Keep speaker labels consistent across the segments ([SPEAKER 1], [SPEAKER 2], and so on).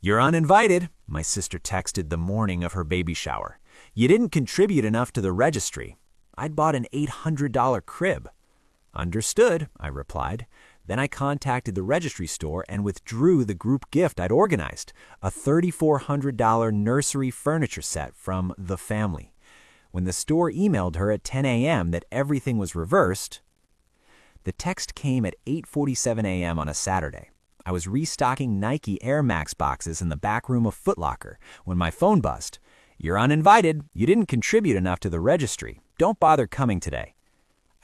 [SPEAKER 1] "You're uninvited," my sister texted the morning of her baby shower. "You didn't contribute enough to the registry." I'd bought an $800 crib. "Understood," I replied. Then I contacted the registry store and withdrew the group gift I'd organized, a $3,400 nursery furniture set from the family. When the store emailed her at 10 a.m. that everything was reversed, the text came at 8:47 a.m. on a Saturday. I was restocking Nike Air Max boxes in the back room of Foot Locker when my phone buzzed. "You're uninvited. You didn't contribute enough to the registry. Don't bother coming today."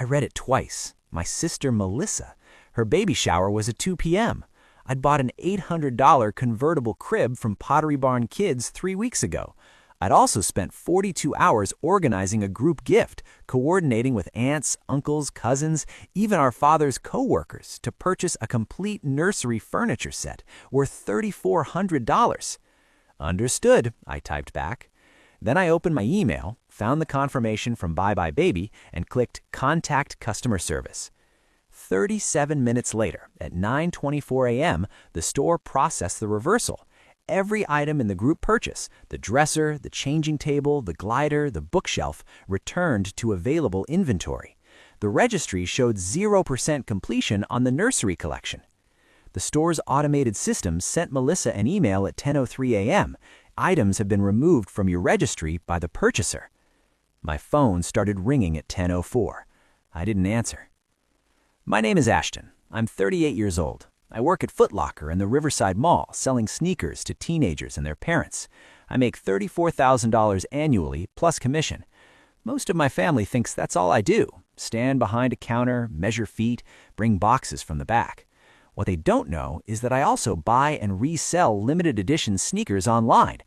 [SPEAKER 1] I read it twice. My sister Melissa. Her baby shower was at 2 p.m. I'd bought an $800 convertible crib from Pottery Barn Kids 3 weeks ago. I'd also spent 42 hours organizing a group gift, coordinating with aunts, uncles, cousins, even our father's co-workers to purchase a complete nursery furniture set worth $3,400. "Understood," I typed back. Then I opened my email, found the confirmation from Bye Bye Baby, and clicked Contact Customer Service. 37 minutes later, at 9:24 a.m., the store processed the reversal. Every item in the group purchase, the dresser, the changing table, the glider, the bookshelf, returned to available inventory. The registry showed 0% completion on the nursery collection. The store's automated system sent Melissa an email at 10:03 a.m. "Items have been removed from your registry by the purchaser." My phone started ringing at 10:04. I didn't answer. "My name is Ashton. I'm 38 years old. I work at Foot Locker in the Riverside Mall, selling sneakers to teenagers and their parents. I make $34,000 annually, plus commission. Most of my family thinks that's all I do: stand behind a counter, measure feet, bring boxes from the back. What they don't know is that I also buy and resell limited edition sneakers online.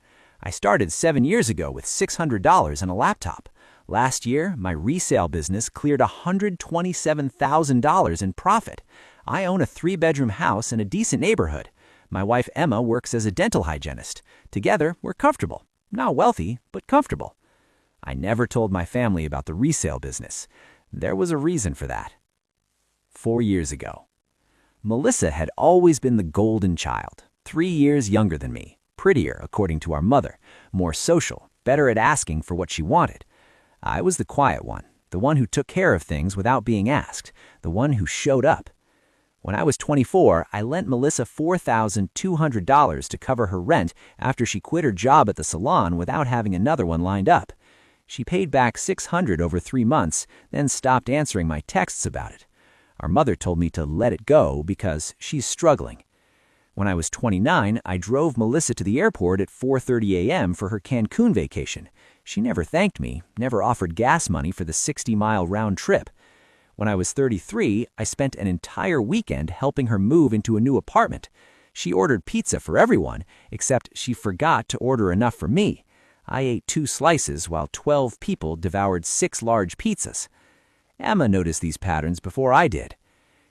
[SPEAKER 1] I started 7 years ago with $600 and a laptop. Last year, my resale business cleared $127,000 in profit. I own a 3-bedroom house in a decent neighborhood. My wife Emma works as a dental hygienist. Together, we're comfortable. Not wealthy, but comfortable." I never told my family about the resale business. There was a reason for that. 4 years ago. Melissa had always been the golden child, 3 years younger than me, prettier according to our mother, more social, better at asking for what she wanted. I was the quiet one, the one who took care of things without being asked, the one who showed up. When I was 24, I lent Melissa $4,200 to cover her rent after she quit her job at the salon without having another one lined up. She paid back $600 over 3 months, then stopped answering my texts about it. Our mother told me to let it go because she's struggling. When I was 29, I drove Melissa to the airport at 4:30 a.m. for her Cancun vacation. She never thanked me, never offered gas money for the 60-mile round trip. When I was 33, I spent an entire weekend helping her move into a new apartment. She ordered pizza for everyone, except she forgot to order enough for me. I ate 2 slices while 12 people devoured 6 large pizzas. Emma noticed these patterns before I did.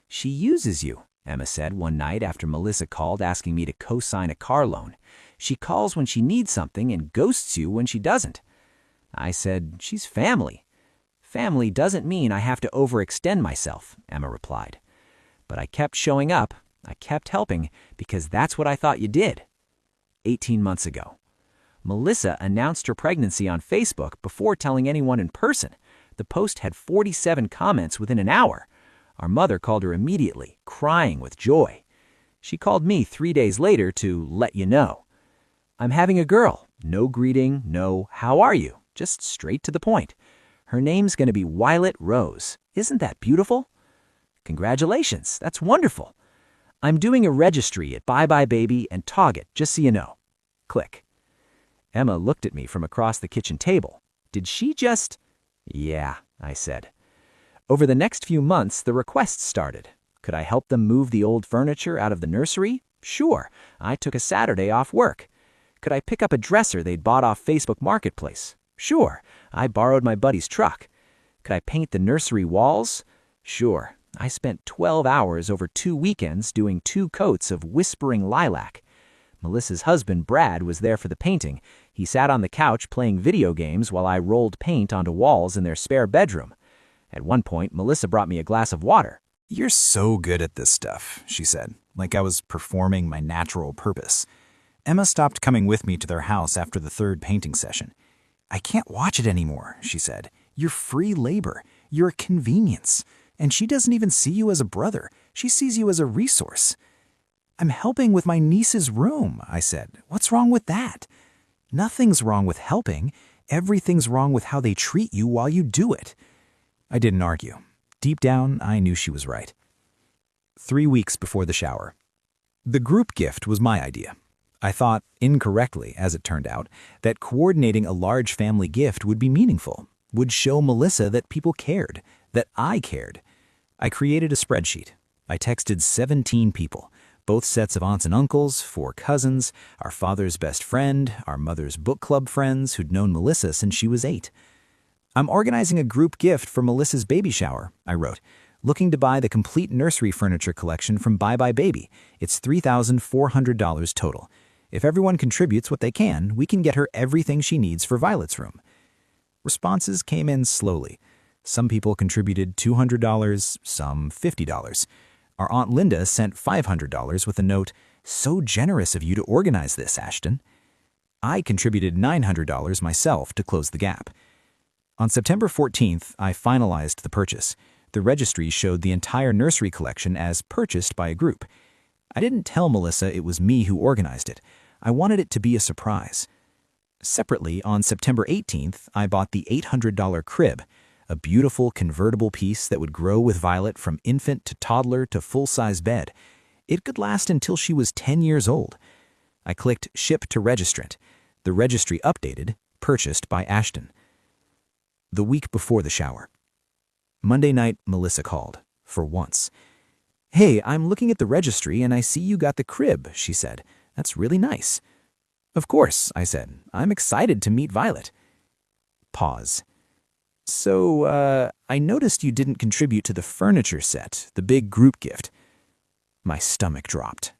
[SPEAKER 1] "She uses you," Emma said one night after Melissa called asking me to co-sign a car loan. "She calls when she needs something and ghosts you when she doesn't." I said, "She's family." "Family doesn't mean I have to overextend myself," Emma replied. But I kept showing up. I kept helping because that's what I thought you did. 18 months ago. Melissa announced her pregnancy on Facebook before telling anyone in person. The post had 47 comments within an hour. Our mother called her immediately, crying with joy. She called me 3 days later to let you know. "I'm having a girl." No greeting, no "how are you?" Just straight to the point. "Her name's going to be Violet Rose. Isn't that beautiful?" "Congratulations, that's wonderful." "I'm doing a registry at Bye Bye Baby and Target, just so you know." Click. Emma looked at me from across the kitchen table. Did she just... "Yeah," I said. Over the next few months, the requests started. Could I help them move the old furniture out of the nursery? Sure. I took a Saturday off work. Could I pick up a dresser they'd bought off Facebook Marketplace? Sure. I borrowed my buddy's truck. Could I paint the nursery walls? Sure. I spent 12 hours over 2 weekends doing 2 coats of whispering lilac. Melissa's husband, Brad, was there for the painting. He sat on the couch playing video games while I rolled paint onto walls in their spare bedroom. At one point, Melissa brought me a glass of water.
[SPEAKER 2] "You're so good at this stuff," she said, like I was performing my natural purpose. Emma stopped coming with me to their house after the third painting session. "I can't watch it anymore," she said. "You're free labor. You're a convenience. And she doesn't even see you as a brother. She sees you as a resource." "I'm helping with my niece's room," I said. "What's wrong with that?" "Nothing's wrong with helping. Everything's wrong with how they treat you while you do it." I didn't argue. Deep down, I knew she was right. 3 weeks before the shower. The group gift was my idea. I thought, incorrectly as it turned out, that coordinating a large family gift would be meaningful, would show Melissa that people cared, that I cared. I created a spreadsheet. I texted 17 people, both sets of aunts and uncles, 4 cousins, our father's best friend, our mother's book club friends who'd known Melissa since she was 8. "I'm organizing a group gift for Melissa's baby shower," I wrote. "Looking to buy the complete nursery furniture collection from Bye Bye Baby. It's $3,400 total. If everyone contributes what they can, we can get her everything she needs for Violet's room." Responses came in slowly. Some people contributed $200, some $50. Our Aunt Linda sent $500 with a note, "So generous of you to organize this, Ashton." I contributed $900 myself to close the gap. On September 14th, I finalized the purchase. The registry showed the entire nursery collection as purchased by a group. I didn't tell Melissa it was me who organized it. I wanted it to be a surprise. Separately, on September 18th, I bought the $800 crib, a beautiful convertible piece that would grow with Violet from infant to toddler to full-size bed. It could last until she was 10 years old. I clicked Ship to Registrant. The registry updated, purchased by Ashton. The week before the shower. Monday night, Melissa called, for once. "Hey, I'm looking at the registry and I see you got the crib," she said. "That's really nice." "Of course," I said. "I'm excited to meet Violet." Pause. "So, I noticed you didn't contribute to the furniture set, the big group gift." My stomach dropped.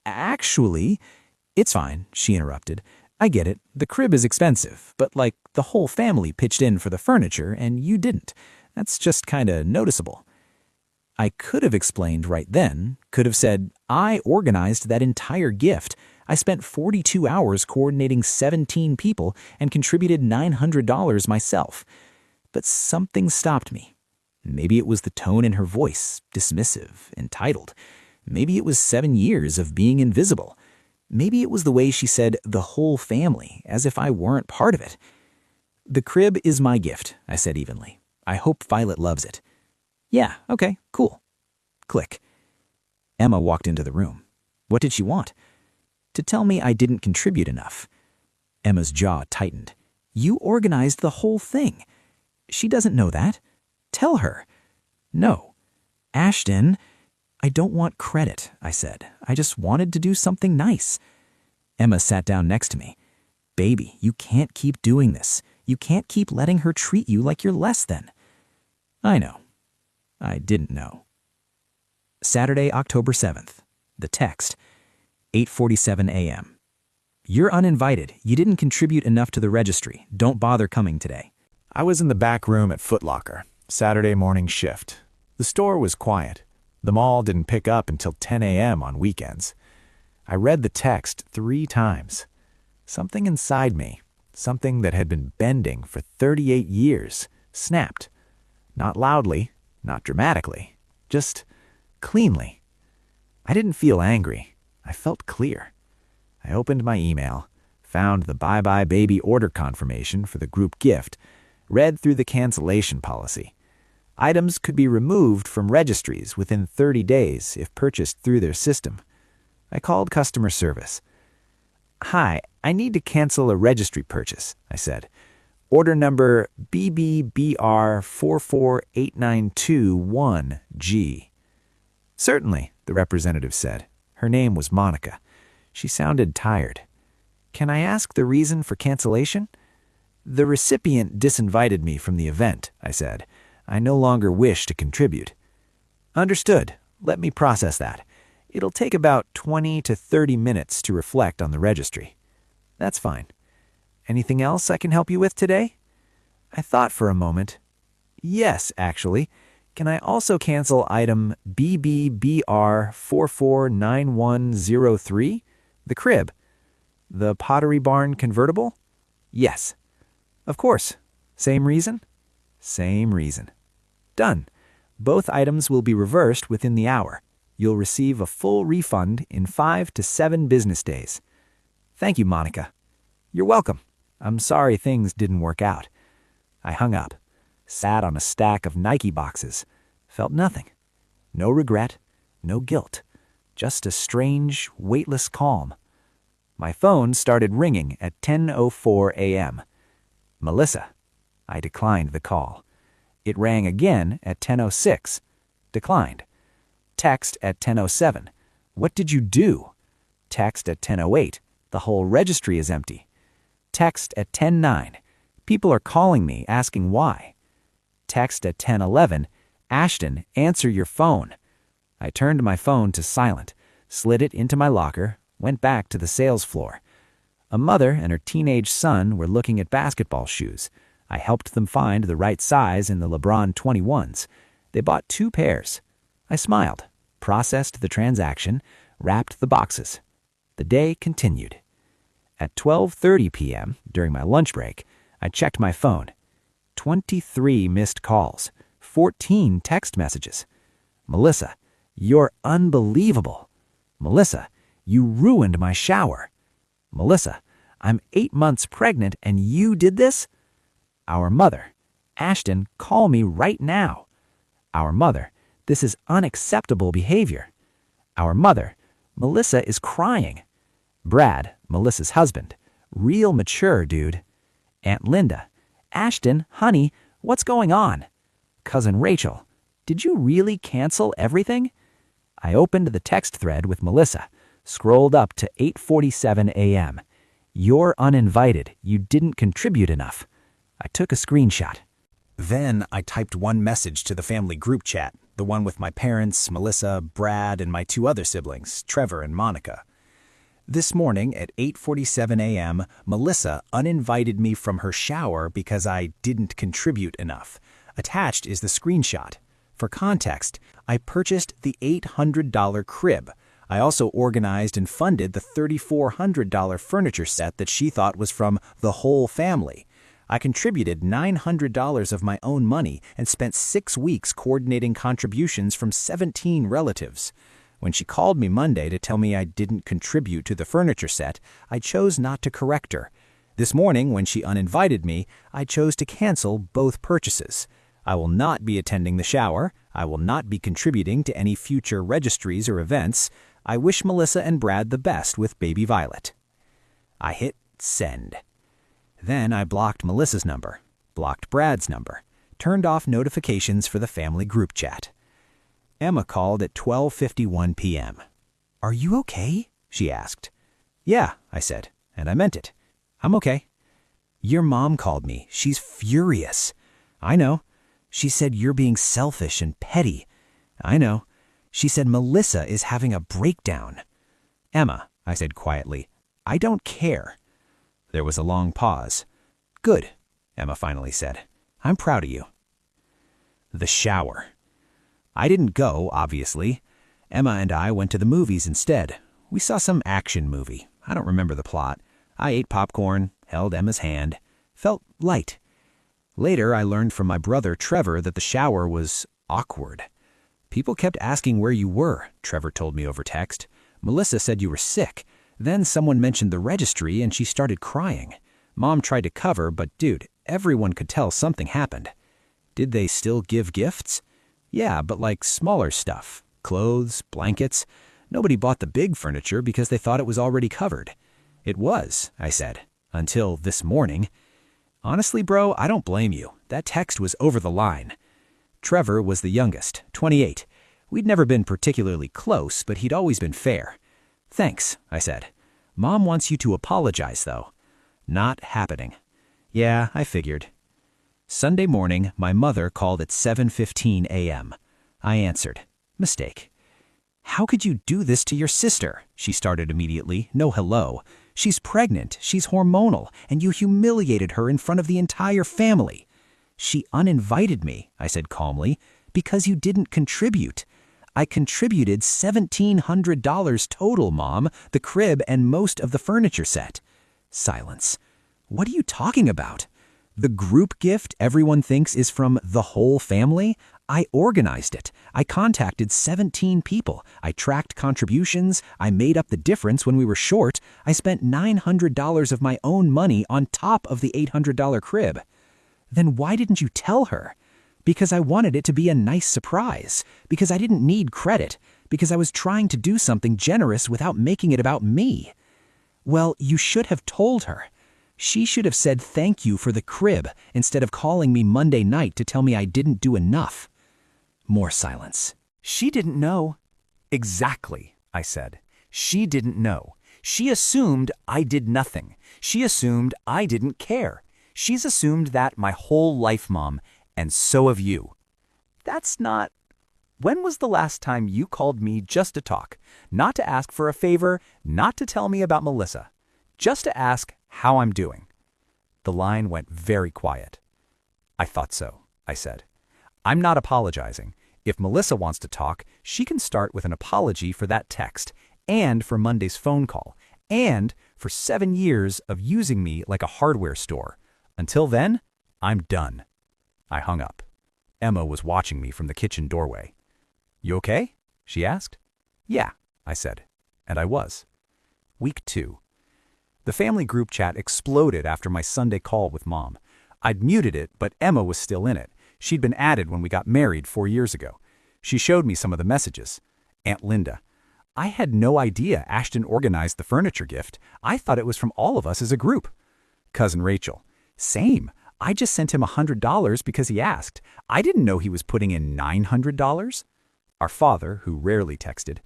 [SPEAKER 2] "Actually—" "It's fine," she interrupted. "I get it. The crib is expensive, but like the whole family pitched in for the furniture and you didn't. That's just kinda noticeable." I could have explained right then, could have said, "I organized that entire gift. I spent 42 hours coordinating 17 people and contributed $900 myself." But something stopped me. Maybe it was the tone in her voice, dismissive, entitled. Maybe it was 7 years of being invisible. Maybe it was the way she said "the whole family," as if I weren't part of it. "The crib is my gift," I said evenly. "I hope Violet loves it." "Yeah, okay, cool." Click. Emma walked into the room. What did she want? To tell me I didn't contribute enough. Emma's jaw tightened. "You organized the whole thing." "She doesn't know that." "Tell her." "No." "Ashton." "I don't want credit," I said. "I just wanted to do something nice." Emma sat down next to me. "Baby, you can't keep doing this. You can't keep letting her treat you like you're less than." I know. I didn't know. Saturday, October 7th. The text. 8:47 a.m. "You're uninvited. You didn't contribute enough to the registry. Don't bother coming today."
[SPEAKER 3] I was in the back room at Foot Locker, Saturday morning shift. The store was quiet. The mall didn't pick up until 10 a.m. on weekends. I read the text 3 times. Something inside me, something that had been bending for 38 years, snapped. Not loudly, not dramatically, just cleanly. I didn't feel angry. I felt clear. I opened my email, found the Bye Bye Baby order confirmation for the group gift, read through the cancellation policy. Items could be removed from registries within 30 days if purchased through their system. I called customer service. "Hi, I need to cancel a registry purchase," I said. "Order number BBBR448921G. "Certainly," the representative said. Her name was Monica. She sounded tired. "Can I ask the reason for cancellation?" "The recipient disinvited me from the event," I said. "I no longer wish to contribute." "Understood. Let me process that. It'll take about 20 to 30 minutes to reflect on the registry." "That's fine. Anything else I can help you with today?" I thought for a moment. "Yes, actually. Can I also cancel item BBBR449103, the crib?" The Pottery Barn convertible? Yes. Of course. Same reason? Same reason. Done. Both items will be reversed within the hour. You'll receive a full refund in 5 to 7 business days. Thank you, Monica. You're welcome. I'm sorry things didn't work out. I hung up, sat on a stack of Nike boxes, felt nothing. No regret, no guilt, just a strange, weightless calm. My phone started ringing at 10:04 a.m. Melissa. I declined the call. It rang again at 10:06. Declined. Text at 10:07. What did you do? Text at 10:08. The whole registry is empty. Text at 10:09. People are calling me asking why. Text at 10:11. Ashton, answer your phone. I turned my phone to silent, slid it into my locker, went back to the sales floor. A mother and her teenage son were looking at basketball shoes. I helped them find the right size in the LeBron 21s. They bought 2 pairs. I smiled, processed the transaction, wrapped the boxes. The day continued. At 12:30 p.m., during my lunch break, I checked my phone. 23 missed calls, 14 text messages. Melissa, you're unbelievable. Melissa, you ruined my shower. Melissa, I'm 8 months pregnant and you did this? Our mother, Ashton, call me right now. Our mother, this is unacceptable behavior. Our mother, Melissa is crying. Brad, Melissa's husband, real mature dude. Aunt Linda, Ashton, honey, what's going on? Cousin Rachel, did you really cancel everything? I opened the text thread with Melissa, scrolled up to 8:47 a.m. You're uninvited. You didn't contribute enough. I took a screenshot.
[SPEAKER 2] Then I typed one message to the family group chat, the one with my parents, Melissa, Brad, and my 2 other siblings, Trevor and Monica. This morning at 8:47 a.m., Melissa uninvited me from her shower because I didn't contribute enough. Attached is the screenshot. For context, I purchased the $800 crib. I also organized and funded the $3,400 furniture set that she thought was from the whole family. I contributed $900 of my own money and spent 6 weeks coordinating contributions from 17 relatives. When she called me Monday to tell me I didn't contribute to the furniture set, I chose not to correct her. This morning, when she uninvited me, I chose to cancel both purchases. I will not be attending the shower. I will not be contributing to any future registries or events. I wish Melissa and Brad the best with baby Violet. I hit send. Then I blocked Melissa's number, blocked Brad's number, turned off notifications for the family group chat. Emma called at 12:51 p.m. Are you okay? She asked. Yeah, I said, and I meant it. I'm okay. Your mom called me. She's furious. I know. She said you're being selfish and petty. I know. She said Melissa is having a breakdown. Emma, I said quietly, I don't care. There was a long pause. Good, Emma finally said. I'm proud of you. The shower. I didn't go, obviously. Emma and I went to the movies instead. We saw some action movie. I don't remember the plot. I ate popcorn, held Emma's hand, felt light. Later, I learned from my brother Trevor that the shower was awkward. People kept asking where you were, Trevor told me over text. Melissa said you were sick. Then someone mentioned the registry and she started crying. Mom tried to cover, but dude, everyone could tell something happened. Did they still give gifts? Yeah, but like smaller stuff. Clothes, blankets. Nobody bought the big furniture because they thought it was already covered. It was, I said, until this morning. Honestly, bro, I don't blame you. That text was over the line. Trevor was the youngest, 28. We'd never been particularly close, but he'd always been fair. Thanks, I said. Mom wants you to apologize, though. Not happening. Yeah, I figured. Sunday morning, my mother called at 7:15 a.m. I answered. Mistake. How could you do this to your sister? She started immediately. No hello. She's pregnant, she's hormonal, and you humiliated her in front of the entire family. She uninvited me, I said calmly, because you didn't contribute.
[SPEAKER 1] I contributed $1,700 total, Mom, the crib and most of the furniture set. Silence. What are you talking about? The group gift everyone thinks is from the whole family? I organized it. I contacted 17 people. I tracked contributions. I made up the difference when we were short. I spent $900 of my own money on top of the $800 crib. Then why didn't you tell her? Because I wanted it to be a nice surprise. Because I didn't need credit. Because I was trying to do something generous without making it about me. Well, you should have told her. She should have said thank you for the crib instead of calling me Monday night to tell me I didn't do enough. More silence.
[SPEAKER 2] She didn't know. Exactly, I said. She didn't know. She assumed I did nothing. She assumed I didn't care. She's assumed that my whole life, Mom, and so have you. That's not... When was the last time you called me just to talk? Not to ask for a favor, not to tell me about Melissa. Just to ask how I'm doing. The line went very quiet. I thought so, I said. I'm not apologizing. If Melissa wants to talk, she can start with an apology for that text, and for Monday's phone call, and for 7 years of using me like a hardware store. Until then, I'm done. I hung up. Emma was watching me from the kitchen doorway. You okay? She asked. Yeah, I said, and I was. Week 2. The family group chat exploded after my Sunday call with Mom. I'd muted it, but Emma was still in it. She'd been added when we got married 4 years ago. She showed me some of the messages. Aunt Linda. I had no idea Ashton organized the furniture gift. I thought it was from all of us as a group. Cousin Rachel. Same. I just sent him $100 because he asked. I didn't know he was putting in $900. Our father, who rarely texted.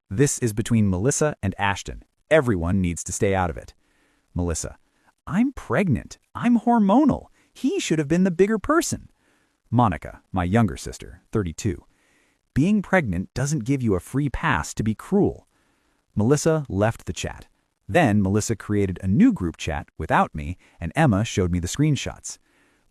[SPEAKER 2] This is between Melissa and Ashton. Everyone needs to stay out of it. Melissa. I'm pregnant. I'm hormonal. He should have been the bigger person. Monica, my younger sister, 32. Being pregnant doesn't give you a free pass to be cruel. Melissa left the chat. Then Melissa created a new group chat without me, and Emma showed me the screenshots.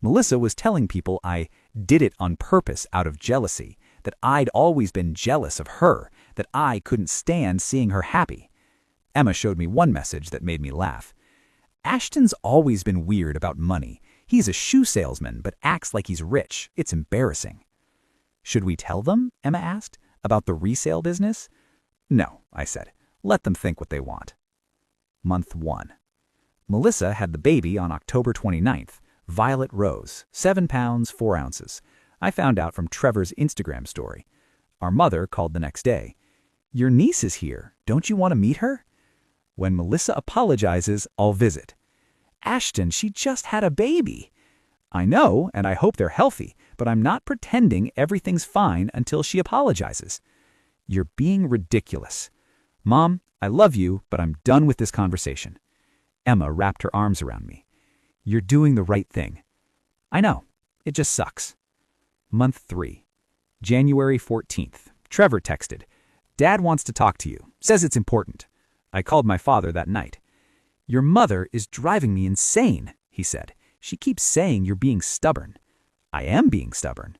[SPEAKER 2] Melissa was telling people I did it on purpose out of jealousy, that I'd always been jealous of her, that I couldn't stand seeing her happy. Emma showed me one message that made me laugh. Ashton's always been weird about money. He's a shoe salesman, but acts like he's rich. It's embarrassing. Should we tell them, Emma asked, about the resale business? No, I said. Let them think what they want. Month 1. Melissa had the baby on October 29th. Violet Rose, 7 pounds, 4 ounces. I found out from Trevor's Instagram story. Our mother called the next day. Your niece is here. Don't you want to meet her? When Melissa apologizes, I'll visit. Ashton, she just had a baby. I know, and I hope they're healthy, but I'm not pretending everything's fine until she apologizes. You're being ridiculous. Mom, I love you, but I'm done with this conversation. Emma wrapped her arms around me. You're doing the right thing. I know. It just sucks. Month 3. January 14th. Trevor texted. Dad wants to talk to you. Says it's important. I called my father that night. Your mother is driving me insane, he said. She keeps saying you're being stubborn. I am being stubborn.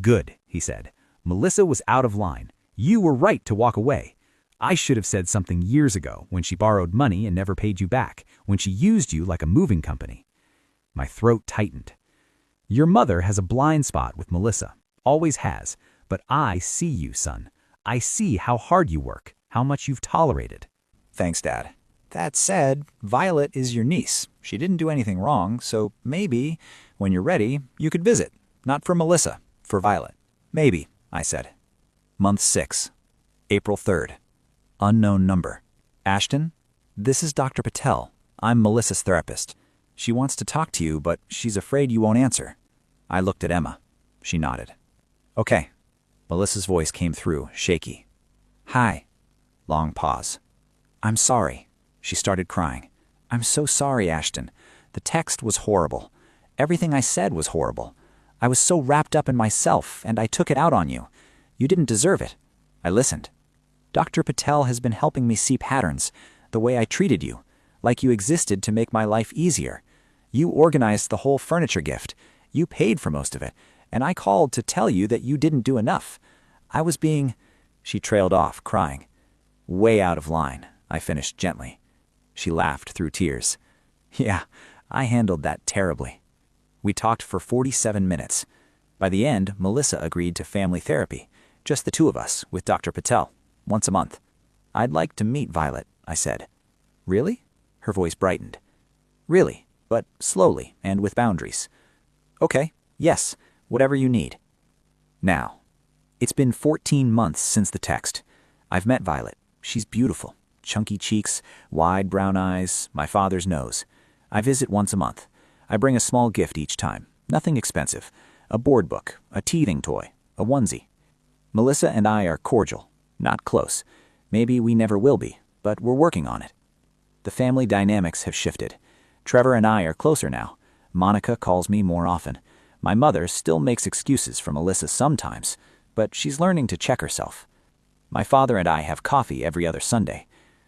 [SPEAKER 2] Good, he said. Melissa was out of line. You were right to walk away. I should have said something years ago when she borrowed money and never paid you back, when she used you like a moving company. My throat tightened. Your mother has a blind spot with Melissa. Always has. But I see you, son. I see how hard you work, how much you've tolerated. Thanks, Dad. That said, Violet is your niece. She didn't do anything wrong, so maybe, when you're ready, you could visit. Not for Melissa, for Violet. Maybe, I said. Month 6. April 3rd. Unknown number. Ashton, this is Dr. Patel. I'm Melissa's therapist. She wants to talk to you, but she's afraid you won't answer. I looked at Emma. She nodded. Okay. Melissa's voice came through, shaky. Hi. Long pause. I'm sorry. She started crying. I'm so sorry, Ashton. The text was horrible. Everything I said was horrible. I was so wrapped up in myself, and I took it out on you. You didn't deserve it. I listened. Dr. Patel has been helping me see patterns, the way I treated you, like you existed to make my life easier. You organized the whole furniture gift. You paid for most of it, and I called to tell you that you didn't do enough. I was being... She trailed off, crying. Way out of line, I finished gently. She laughed through tears. Yeah, I handled that terribly. We talked for 47 minutes. By the end, Melissa agreed to family therapy, just the two of us, with Dr. Patel, once a month. I'd like to meet Violet, I said. Really? Her voice brightened. Really, but slowly and with boundaries. Okay, yes, whatever you need. Now, it's been 14 months since the text. I've met Violet. She's beautiful. Chunky cheeks, wide brown eyes, my father's nose. I visit once a month. I bring a small gift each time. Nothing expensive. A board book, a teething toy, a onesie. Melissa and I are cordial, not close. Maybe we never will be, but we're working on it. The family dynamics have shifted. Trevor and I are closer now. Monica calls me more often. My mother still makes excuses for Melissa sometimes, but she's learning to check herself. My father and I have coffee every other Sunday.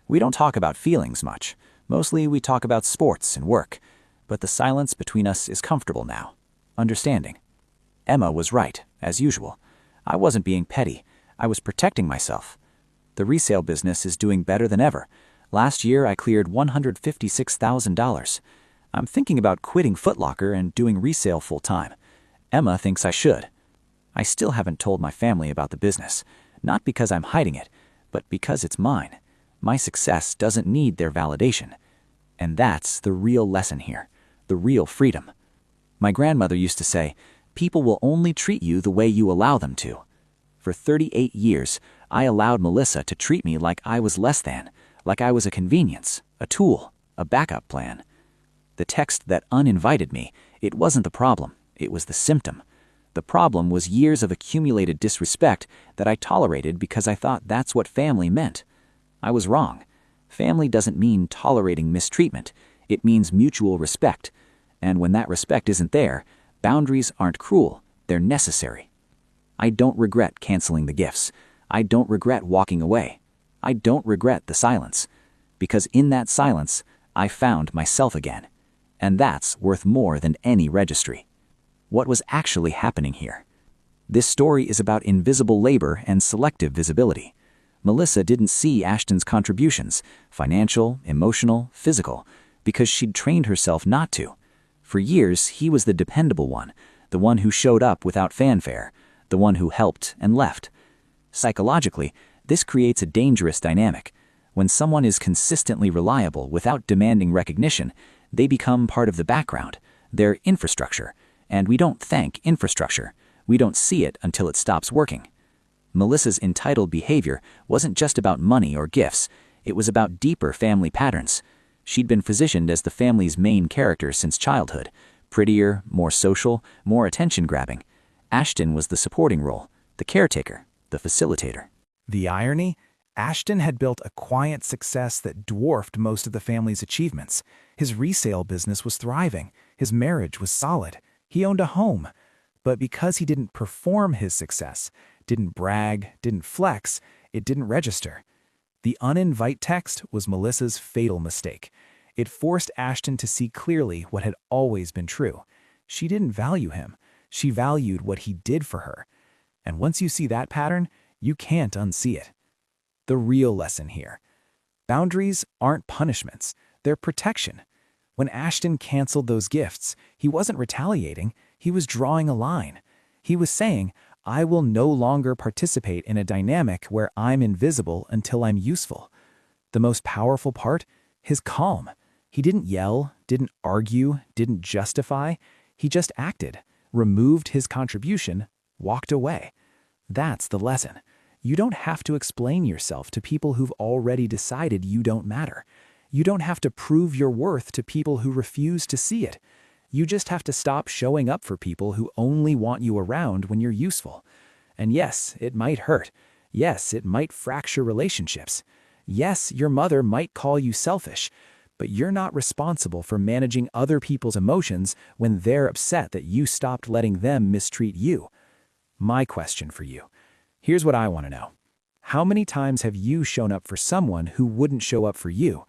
[SPEAKER 2] We don't talk about feelings much. Mostly we talk about sports and work. But the silence between us is comfortable now. Understanding. Emma was right, as usual. I wasn't being petty. I was protecting myself. The resale business is doing better than ever. Last year I cleared $156,000. I'm thinking about quitting Foot Locker and doing resale full-time. Emma thinks I should. I still haven't told my family about the business. Not because I'm hiding it, but because it's mine. My success doesn't need their validation. And that's the real lesson here, the real freedom. My grandmother used to say, people will only treat you the way you allow them to. For 38 years, I allowed Melissa to treat me like I was less than, like I was a convenience, a tool, a backup plan. The text that uninvited me, it wasn't the problem, it was the symptom. The problem was years of accumulated disrespect that I tolerated because I thought that's what family meant. I was wrong. Family doesn't mean tolerating mistreatment. It means mutual respect. And when that respect isn't there, boundaries aren't cruel, they're necessary. I don't regret canceling the gifts. I don't regret walking away. I don't regret the silence. Because in that silence, I found myself again. And that's worth more than any registry. What was actually happening here? This story is about invisible labor and selective visibility. Melissa didn't see Ashton's contributions, financial, emotional, physical, because she'd trained herself not to. For years, he was the dependable one, the one who showed up without fanfare, the one who helped and left. Psychologically, this creates a dangerous dynamic. When someone is consistently reliable without demanding recognition, they become part of the background, their infrastructure, and we don't thank infrastructure. We don't see it until it stops working. Melissa's entitled behavior wasn't just about money or gifts. It was about deeper family patterns. She'd been positioned as the family's main character since childhood. Prettier, more social, more attention-grabbing. Ashton was the supporting role, the caretaker, the facilitator.
[SPEAKER 3] The irony? Ashton had built a quiet success that dwarfed most of the family's achievements. His resale business was thriving. His marriage was solid. He owned a home. But because he didn't perform his success, didn't brag, didn't flex, it didn't register. The uninvite text was Melissa's fatal mistake. It forced Ashton to see clearly what had always been true. She didn't value him. She valued what he did for her. And once you see that pattern, you can't unsee it. The real lesson here. Boundaries aren't punishments. They're protection. When Ashton canceled those gifts, he wasn't retaliating. He was drawing a line. He was saying, I will no longer participate in a dynamic where I'm invisible until I'm useful. The most powerful part? His calm. He didn't yell, didn't argue, didn't justify. He just acted, removed his contribution, walked away. That's the lesson. You don't have to explain yourself to people who've already decided you don't matter. You don't have to prove your worth to people who refuse to see it. You just have to stop showing up for people who only want you around when you're useful. And yes, it might hurt. Yes, it might fracture relationships. Yes, your mother might call you selfish, but you're not responsible for managing other people's emotions when they're upset that you stopped letting them mistreat you. My question for you. Here's what I want to know. How many times have you shown up for someone who wouldn't show up for you?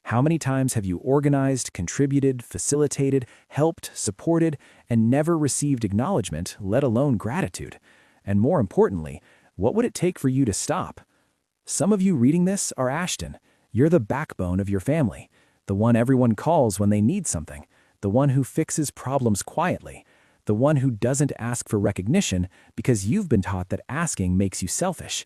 [SPEAKER 3] How many times have you organized, contributed, facilitated, helped, supported, and never received acknowledgement, let alone gratitude? And more importantly, What would it take for you to stop? Some of you reading this are Ashton. You're the backbone of your family, the one everyone calls when they need something, the one who fixes problems quietly, the one who doesn't ask for recognition because you've been taught that asking makes you selfish.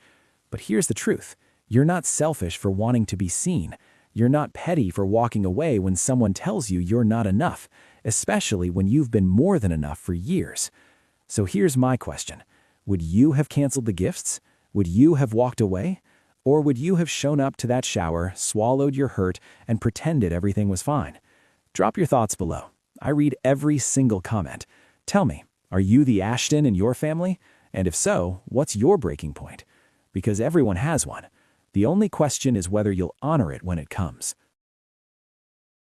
[SPEAKER 3] But here's the truth. You're not selfish for wanting to be seen. You're not petty for walking away when someone tells you you're not enough, especially when you've been more than enough for years. So here's my question. Would you have canceled the gifts? Would you have walked away? Or would you have shown up to that shower, swallowed your hurt, and pretended everything was fine? Drop your thoughts below. I read every single comment. Tell me, are you the Ashton in your family? And if so, what's your breaking point? Because everyone has one. The only question is whether you'll honor it when it comes.